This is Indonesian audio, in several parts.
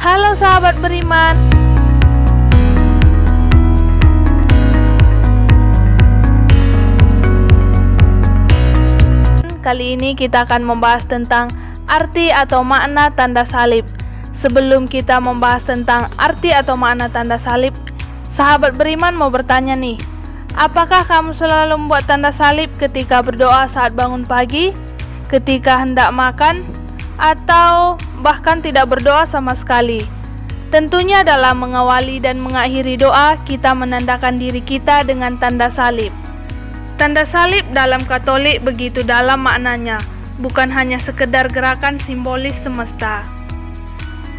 Halo sahabat beriman. Kali ini kita akan membahas tentang arti atau makna tanda salib. Sebelum kita membahas tentang arti atau makna tanda salib, sahabat beriman mau bertanya nih, apakah kamu selalu membuat tanda salib ketika berdoa saat bangun pagi, ketika hendak makan, atau bahkan tidak berdoa sama sekali? Tentunya dalam mengawali dan mengakhiri doa, kita menandakan diri kita dengan tanda salib. Tanda salib dalam Katolik begitu dalam maknanya, bukan hanya sekedar gerakan simbolis semesta.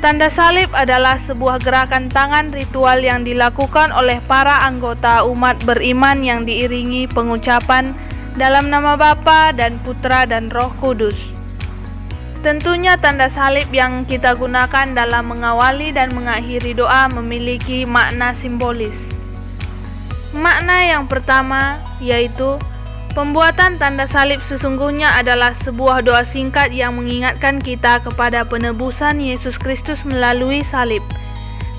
Tanda salib adalah sebuah gerakan tangan ritual yang dilakukan oleh para anggota umat beriman yang diiringi pengucapan dalam nama Bapa dan Putra dan Roh Kudus. Tentunya tanda salib yang kita gunakan dalam mengawali dan mengakhiri doa memiliki makna simbolis. Makna yang pertama yaitu pembuatan tanda salib sesungguhnya adalah sebuah doa singkat yang mengingatkan kita kepada penebusan Yesus Kristus melalui salib.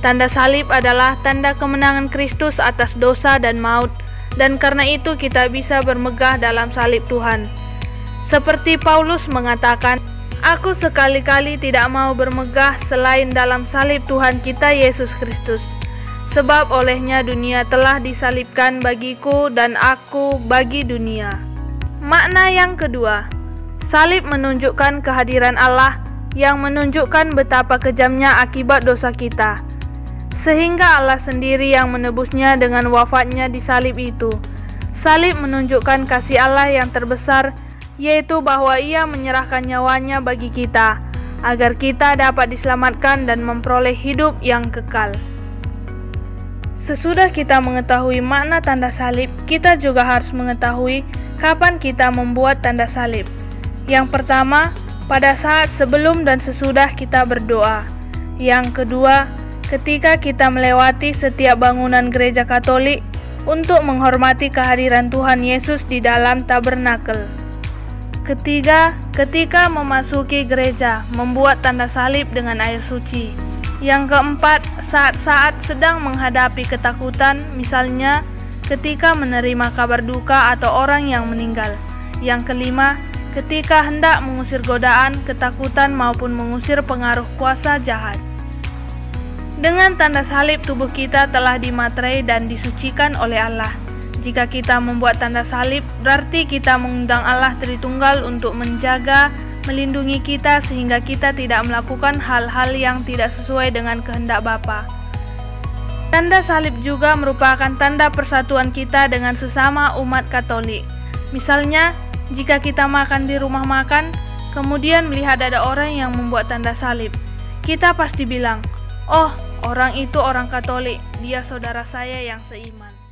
Tanda salib adalah tanda kemenangan Kristus atas dosa dan maut, dan karena itu kita bisa bermegah dalam salib Tuhan. Seperti Paulus mengatakan, "Aku sekali-kali tidak mau bermegah selain dalam salib Tuhan kita Yesus Kristus. Sebab olehnya dunia telah disalibkan bagiku dan aku bagi dunia." Makna yang kedua, salib menunjukkan kehadiran Allah yang menunjukkan betapa kejamnya akibat dosa kita, sehingga Allah sendiri yang menebusnya dengan wafatnya di salib itu. Salib menunjukkan kasih Allah yang terbesar, yaitu bahwa Ia menyerahkan nyawanya bagi kita, agar kita dapat diselamatkan dan memperoleh hidup yang kekal. Sesudah kita mengetahui makna tanda salib, kita juga harus mengetahui kapan kita membuat tanda salib. Yang pertama, pada saat sebelum dan sesudah kita berdoa. Yang kedua, ketika kita melewati setiap bangunan gereja Katolik untuk menghormati kehadiran Tuhan Yesus di dalam tabernakel. Ketiga, ketika memasuki gereja, membuat tanda salib dengan air suci. Yang keempat, saat-saat sedang menghadapi ketakutan, misalnya ketika menerima kabar duka atau orang yang meninggal. Yang kelima, ketika hendak mengusir godaan, ketakutan maupun mengusir pengaruh kuasa jahat. Dengan tanda salib, tubuh kita telah dimaterai dan disucikan oleh Allah. Jika kita membuat tanda salib, berarti kita mengundang Allah Tritunggal untuk menjaga, melindungi kita sehingga kita tidak melakukan hal-hal yang tidak sesuai dengan kehendak Bapa. Tanda salib juga merupakan tanda persatuan kita dengan sesama umat Katolik. Misalnya, jika kita makan di rumah makan, kemudian melihat ada orang yang membuat tanda salib, kita pasti bilang, "Oh, orang itu orang Katolik, dia saudara saya yang seiman."